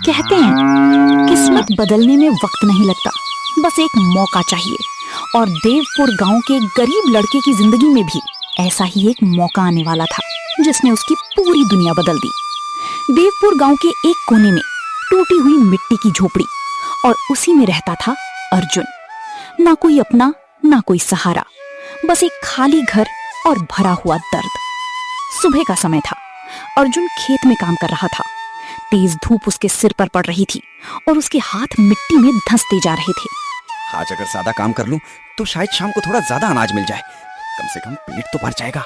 कहते हैं किस्मत बदलने में वक्त नहीं लगता, बस एक मौका चाहिए। और देवपुर गांव के गरीब लड़के की जिंदगी में भी ऐसा ही एक मौका आने वाला था जिसने उसकी पूरी दुनिया बदल दी। देवपुर गांव के एक कोने में टूटी हुई मिट्टी की झोपड़ी, और उसी में रहता था अर्जुन। ना कोई अपना, ना कोई सहारा, बस एक खाली घर और भरा हुआ दर्द। सुबह का समय था। अर्जुन खेत में काम कर रहा था। तेज धूप उसके सिर पर पड़ रही थी और उसके हाथ मिट्टी में धंसते जा रहे थे। आज अगर ज्यादा काम कर लूं तो शायद शाम को थोड़ा ज्यादा अनाज मिल जाए, कम से कम पेट तो भर जाएगा।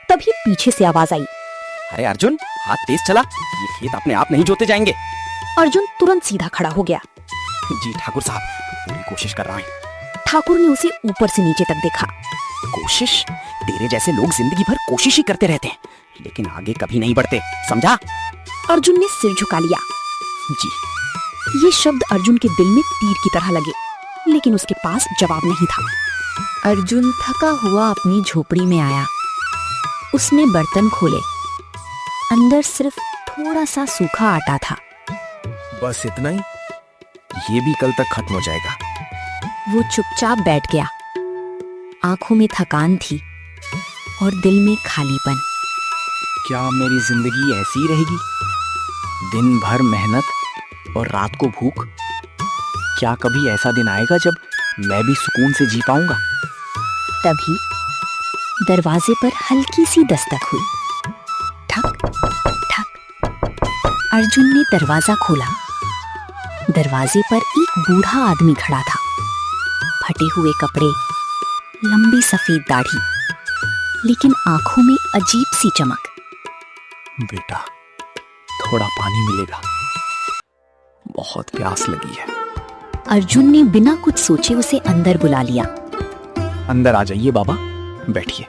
तभी पीछे से आवाज आई, अरे अर्जुन, हाथ तेज चला, ये खेत अपने आप नहीं जोते जाएंगे। अर्जुन तुरंत सीधा खड़ा हो गया। जी ठाकुर साहब, पूरी कोशिश कर रहा हूँ। ठाकुर ने उसे ऊपर से नीचे तक देखा। कोशिश? तेरे जैसे लोग जिंदगी भर कोशिश ही करते रहते हैं, लेकिन आगे कभी नहीं बढ़ते, समझा? अर्जुन ने सिर झुका लिया। जी। ये शब्द अर्जुन के दिल में तीर की तरह लगे, लेकिन उसके पास जवाब नहीं था। अर्जुन थका हुआ अपनी झोपड़ी में आया। उसने बर्तन खोले। अंदर सिर्फ थोड़ा सा सूखा आटा था। बस इतना ही? ये भी कल तक खत्म हो जाएगा। वो चुपचाप बैठ गया। आंखों में थकान थी और दिल में खालीपन। क्या मेरी जिंदगी ऐसी ही रहेगी? दिन भर मेहनत और रात को भूख? क्या कभी ऐसा दिन आएगा जब मैं भी सुकून से जी पाऊंगा? तभी दरवाजे पर हल्की सी दस्तक हुई। ठक ठक। अर्जुन ने दरवाजा खोला। दरवाजे पर एक बूढ़ा आदमी खड़ा था। फटे हुए कपड़े, लंबी सफेद दाढ़ी, लेकिन आंखों में अजीब सी चमक। बेटा, थोड़ा पानी मिलेगा? बहुत प्यास लगी है। अर्जुन ने बिना कुछ सोचे उसे अंदर बुला लिया। अंदर आ जाइए बाबा, बैठिए,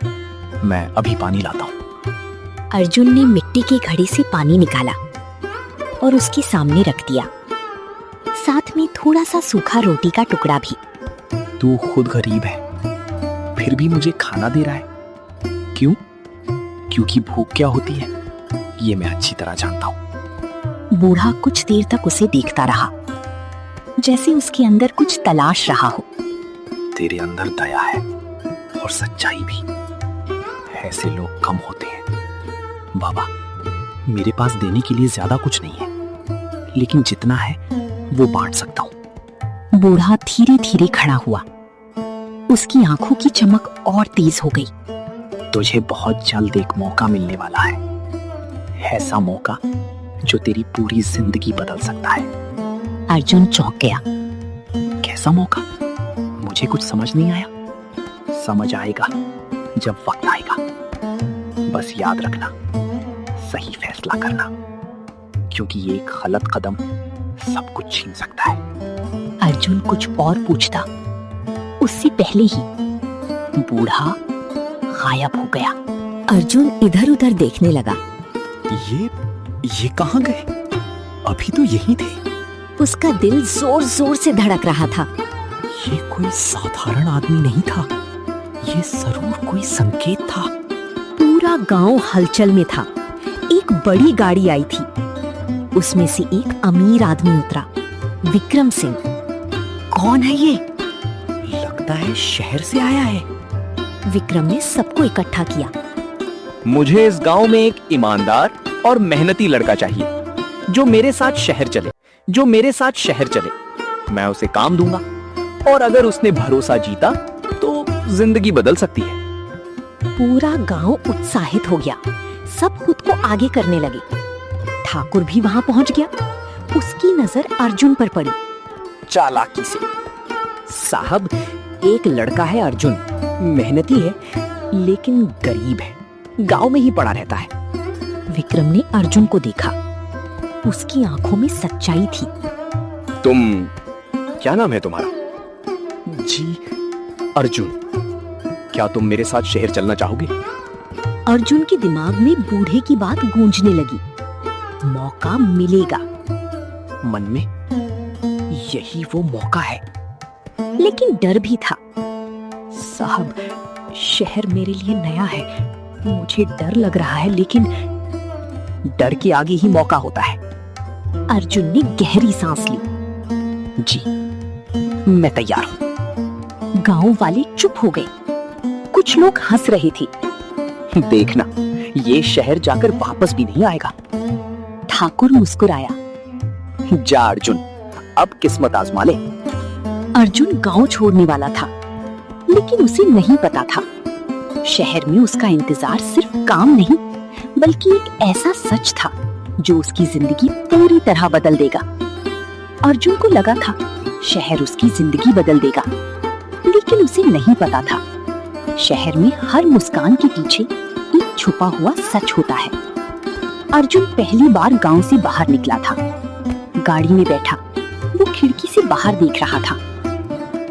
मैं अभी पानी लाता हूँ। अर्जुन ने मिट्टी की घड़ी से पानी निकाला और उसके सामने रख दिया, साथ में थोड़ा सा सूखा रोटी का टुकड़ा भी। तू खुद गरीब है, फिर भी मुझे खाना दे रहा है। क्यों? क्योंकि भूख क्या होती है ये मैं अच्छी तरह जानता हूँ। बूढ़ा कुछ देर तक उसे देखता रहा, जैसे उसके अंदर कुछ तलाश रहा हो। तेरे अंदर दया है और सच्चाई भी। ऐसे लोग कम होते हैं। बाबा, मेरे पास देने के लिए ज्यादा कुछ नहीं है, लेकिन जितना है वो बांट सकता हूँ। बूढ़ा धीरे धीरे खड़ा हुआ। उसकी आंखों की चमक और तेज हो गई। तुझे बहुत जल्द एक मौका मिलने वाला है, ऐसा मौका जो तेरी पूरी जिंदगी बदल सकता है। अर्जुन चौंक गया। कैसा मौका? मुझे कुछ समझ नहीं आया। समझ आएगा जब वक्त आएगा। बस याद रखना, सही फैसला करना, क्योंकि ये एक गलत कदम सब कुछ छीन सकता है। अर्जुन कुछ और पूछता, उससे पहले ही बूढ़ा गायब हो गया। अर्जुन इधर उधर देखने लगा। ये कहाँ गए? अभी तो यहीं थे। उसका दिल जोर जोर से धड़क रहा था। ये कोई साधारण आदमी नहीं था, ये जरूर कोई संकेत था। पूरा गांव हलचल में था। एक बड़ी गाड़ी आई थी। उसमें से एक अमीर आदमी उतरा, विक्रम सिंह। कौन है ये? लगता है शहर से आया है। विक्रम ने सबको इकट्ठा किया। मुझे इस गांव में एक ईमानदार और मेहनती लड़का चाहिए, जो मेरे साथ शहर चले। मैं उसे काम दूंगा, और अगर उसने भरोसा जीता तो जिंदगी बदल सकती है। पूरा गांव उत्साहित हो गया। सब खुद को आगे करने लगे। ठाकुर भी वहां पहुंच गया। उसकी नजर अर्जुन पर पड़ी। चालाकी से, साहब, एक लड़का है अर्जुन, मेहनती है लेकिन गरीब है, गांव में ही पड़ा रहता है। विक्रम ने अर्जुन को देखा। उसकी आंखों में सच्चाई थी। तुम, क्या नाम है तुम्हारा? जी, अर्जुन। क्या तुम मेरे साथ शहर चलना चाहोगे? अर्जुन के दिमाग में बूढ़े की बात गूंजने लगी। मौका मिलेगा। मन में यही वो मौका है। लेकिन डर भी था। साहब, शहर मेरे लिए नया है, मुझे डर लग रहा है, लेकिन डर के आगे ही मौका होता है। अर्जुन ने गहरी सांस ली। जी, मैं तैयार हूँ। गांव वाले चुप हो गए। कुछ लोग हंस रहे थे। देखना, ये शहर जाकर वापस भी नहीं आएगा। ठाकुर मुस्कुराया। जा अर्जुन, अब किस्मत आजमा ले। अर्जुन गांव छोड़ने वाला था, लेकिन उसे नहीं पता था शहर में उसका इंतजार सिर्फ काम नहीं, बल्कि एक ऐसा सच था जो उसकी जिंदगी पूरी तरह बदल देगा। अर्जुन को लगा था शहर उसकी जिंदगी बदल देगा, लेकिन उसे नहीं पता था शहर में हर मुस्कान के पीछे एक छुपा हुआ सच होता है। अर्जुन पहली बार गांव से बाहर निकला था। गाड़ी में बैठा वो खिड़की से बाहर देख रहा था।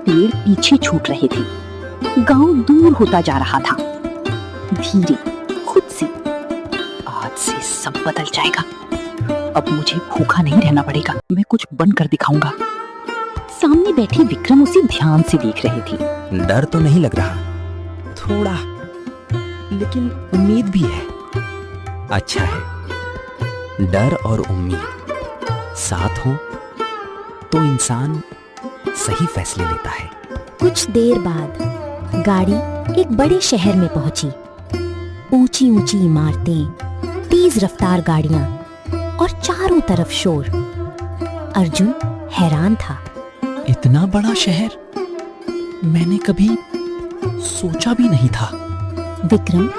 पेड़ पीछे छूट रहे थे, गांव दूर होता जा रहा था। धीरे, खुद से। आज से सब बदल जाएगा। अब मुझे भूखा नहीं रहना पड़ेगा, मैं कुछ बनकर दिखाऊंगा। सामने बैठे विक्रम उसे ध्यान से देख रहे थे। डर तो नहीं लग रहा, थोड़ा, लेकिन उम्मीद भी है। अच्छा है, डर और उम्मीद साथ हो तो इंसान सही फैसले लेता है। कुछ देर बाद गाड़ी एक बड़े शहर में पहुंची। ऊंची ऊंची इमारतें, तेज रफ्तार गाड़ियां और चारों तरफ शोर। अर्जुन हैरान था। इतना बड़ा शहर मैंने कभी सोचा भी नहीं था। विक्रम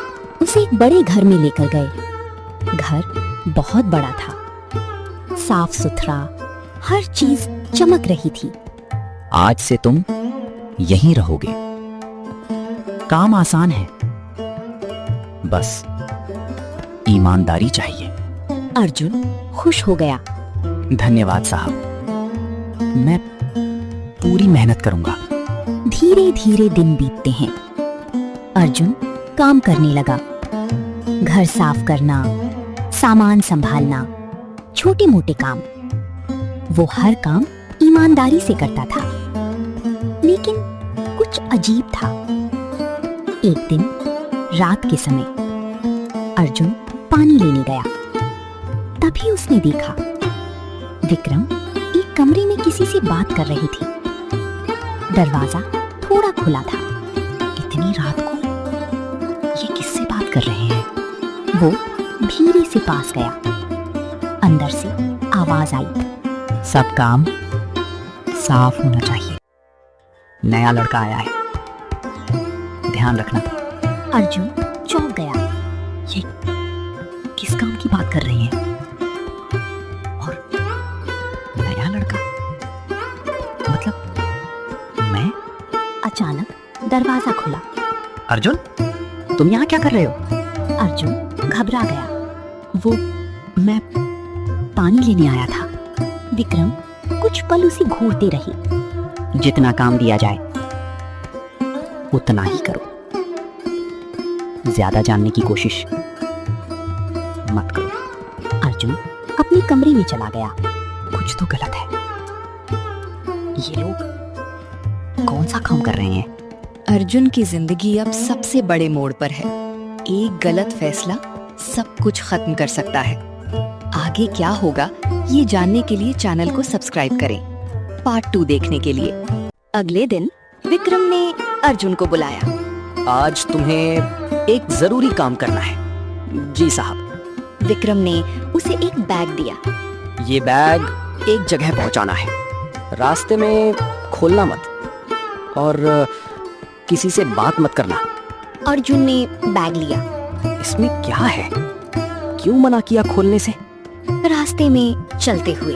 उसे एक बड़े घर में लेकर गए। घर बहुत बड़ा था, साफ सुथरा, हर चीज चमक रही थी। आज से तुम यहीं रहोगे। काम आसान है, बस ईमानदारी चाहिए। अर्जुन खुश हो गया। धन्यवाद साहब, मैं पूरी मेहनत करूंगा। धीरे धीरे दिन बीतते हैं। अर्जुन काम करने लगा। घर साफ करना, सामान संभालना, छोटे मोटे काम। वो हर काम ईमानदारी से करता था, लेकिन कुछ अजीब था। एक दिन रात के समय अर्जुन पानी लेने गया। तभी उसने देखा विक्रम एक कमरे में किसी से बात कर रही थी। दरवाजा थोड़ा खुला था। इतनी रात को ये किससे बात कर रहे हैं? वो धीरे से पास गया। अंदर से आवाज आई, सब काम साफ होना चाहिए। नया लड़का आया है, ध्यान रखना। अर्जुन चौंक गया। ये किस काम की बात कर रही हैं? और नया लड़का मतलब मैं? अचानक दरवाजा खुला। अर्जुन, तुम यहाँ क्या कर रहे हो? अर्जुन घबरा गया। वो मैं पानी लेने आया था। विक्रम कुछ पल उसे घूरते रहे। जितना काम दिया जाए उतना ही करो, ज्यादा जानने की कोशिश मत करो। अर्जुन अपने कमरे में चला गया। कुछ तो गलत है। ये लोग कौन सा काम कर रहे हैं? अर्जुन की जिंदगी अब सबसे बड़े मोड़ पर है। एक गलत फैसला सब कुछ खत्म कर सकता है। आगे क्या होगा ये जानने के लिए चैनल को सब्सक्राइब करें। पार्ट 2 देखने के लिए। अगले दिन विक्रम ने अर्जुन को बुलाया। आज तुम्हें एक जरूरी काम करना है। जी साहब। विक्रम ने उसे एक बैग दिया। ये बैग एक जगह पहुंचाना है। रास्ते में खोलना मत और किसी से बात मत करना। अर्जुन ने बैग लिया। इसमें क्या है? क्यों मना किया खोलने से? रास्ते में चलते हुए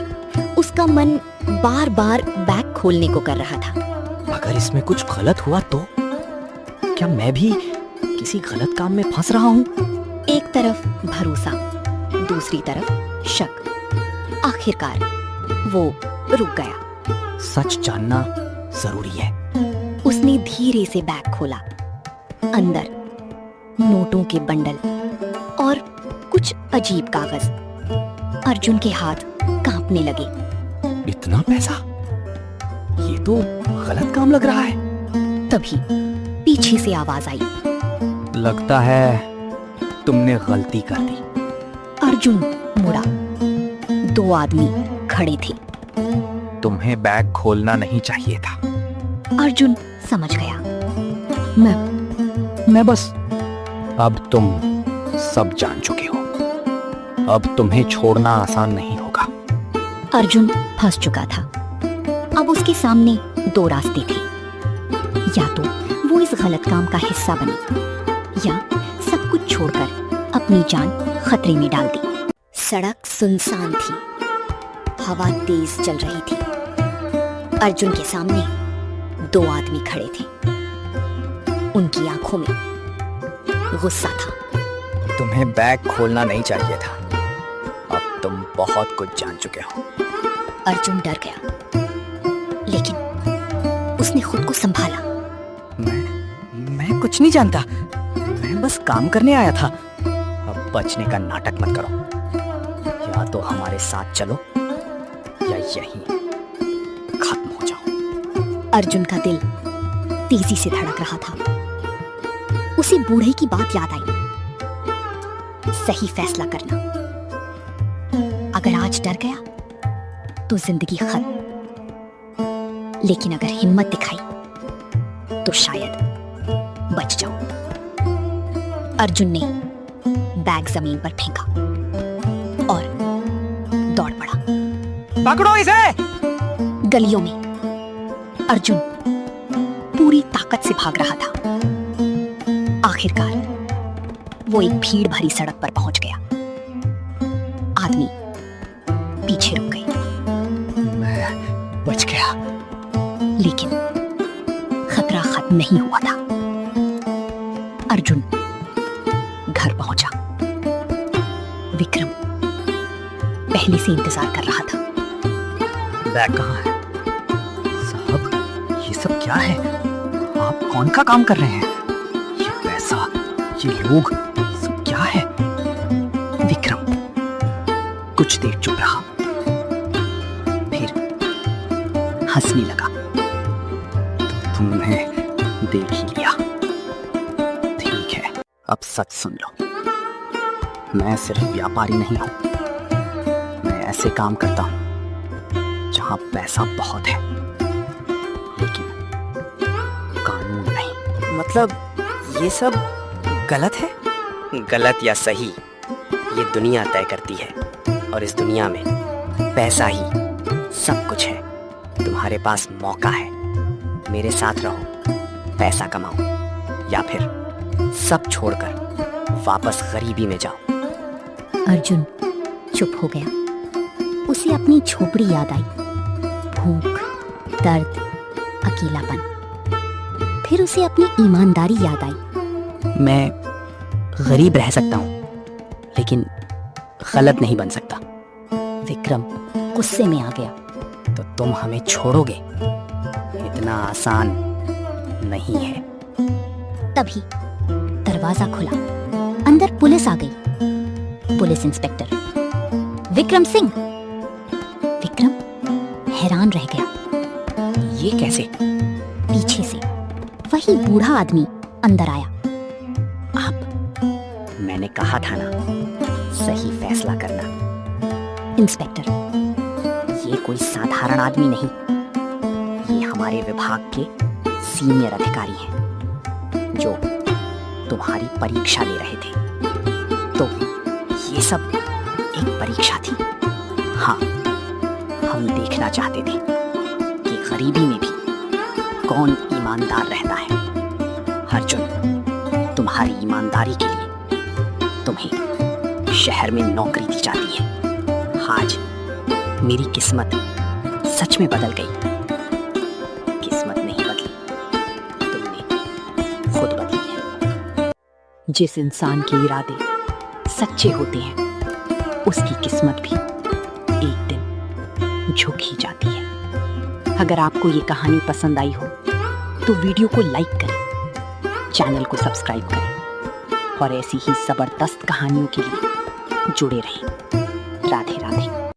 उसका मन बार बार बैग खोलने को कर रहा था। अगर इसमें कुछ गलत हुआ तो? क्या मैं भी किसी गलत काम में फंस रहा हूँ? एक तरफ भरोसा, दूसरी तरफ शक। आखिरकार वो रुक गया। सच जानना जरूरी है। उसने धीरे से बैग खोला। अंदर नोटों के बंडल और कुछ अजीब कागज। अर्जुन के हाथ कांपने लगे। इतना पैसा? ये तो गलत काम लग रहा है। तभी पीछे से आवाज आई। लगता है तुमने गलती कर दी। अर्जुन मुड़ा। 2 आदमी खड़े थे। तुम्हें बैग खोलना नहीं चाहिए था। अर्जुन समझ गया। मैं बस। अब तुम सब जान चुके हो। अब तुम्हें छोड़ना आसान नहीं होगा। अर्जुन फंस चुका था। अब उसके सामने दो रास्ते थे। या तो वो इस गलत काम का हिस्सा बने या सब कुछ छोड़कर अपनी जान खतरे में डाल दी। सड़क सुनसान थी, हवा तेज चल रही थी। अर्जुन के सामने दो आदमी खड़े थे। उनकी आंखों में गुस्सा था। तुम्हें बैग खोलना नहीं चाहिए था। अब तुम बहुत कुछ जान चुके हो। अर्जुन डर गया, लेकिन उसने खुद को संभाला। मैं कुछ नहीं जानता। मैं बस काम करने आया था। अब बचने का नाटक मत करो। या तो हमारे साथ चलो या यहीं खत्म हो जाओ। अर्जुन का दिल तेजी से धड़क रहा था। उसे बूढ़े की बात याद आई। सही फैसला करना। अगर आज डर गया तो जिंदगी खत्म, लेकिन अगर हिम्मत दिखाई तो शायद बच जाओ। अर्जुन ने बैग जमीन पर फेंका और दौड़ पड़ा। पकड़ो इसे! गलियों में अर्जुन पूरी ताकत से भाग रहा था। आखिरकार वो एक भीड़ भरी सड़क पर पहुंच गया। आदमी पीछे रुक गए, मैं बच गया। लेकिन खतरा खत्म नहीं हुआ था। अर्जुन घर पहुंचा। विक्रम पहले से इंतजार कर रहा था। बैग कहाँ है? साहब, ये सब क्या है? आप कौन का काम कर रहे हैं? ये पैसा, ये लोग, सब क्या है? विक्रम कुछ देर चुप रहा, फिर हंसने लगा। तो तुमने देख ही लिया। ठीक है, अब सच सुन लो। मैं सिर्फ व्यापारी नहीं हूं। मैं ऐसे काम करता हूं जहां पैसा बहुत है, लेकिन कानून नहीं। मतलब ये सब गलत है? गलत या सही ये दुनिया तय करती है, और इस दुनिया में पैसा ही सब कुछ है। तुम्हारे पास मौका है, मेरे साथ रहो, पैसा कमाओ, या फिर सब छोड़कर वापस गरीबी में जाओ। अर्जुन चुप हो गया। उसे अपनी झोपड़ी याद आई। भूख, दर्द, अकेलापन। फिर उसे अपनी ईमानदारी याद आई। मैं गरीब रह सकता हूँ, लेकिन गलत नहीं बन सकता। विक्रम गुस्से में आ गया। तो तुम हमें छोड़ोगे? इतना आसान नहीं है। तभी दरवाजा खुला। अंदर पुलिस आ गई। Police inspector Vikram Singh. विक्रम हैरान रह गया। ये कैसे? पीछे से वही बूढ़ा आदमी अंदर आया। मैंने कहा था ना, सही फैसला करना। इंस्पेक्टर, ये कोई साधारण आदमी नहीं, ये हमारे विभाग के सीनियर अधिकारी हैं, जो तुम्हारी परीक्षा ले रहे थे। तो ये सब एक परीक्षा थी। हाँ, हम देखना चाहते थे कि गरीबी में भी कौन ईमानदार रहता है। अर्जुन, तुम्हारी ईमानदारी के लिए तुम्हें शहर में नौकरी दी जाती है। आज मेरी किस्मत सच में बदल गई। किस्मत नहीं बदली, तुमने खुद बदली है। जिस इंसान के इरादे सच्चे होते हैं, उसकी किस्मत भी एक दिन झुक ही जाती है। अगर आपको ये कहानी पसंद आई हो तो वीडियो को लाइक करें, चैनल को सब्सक्राइब करें और ऐसी ही जबरदस्त कहानियों के लिए जुड़े रहें। राधे राधे।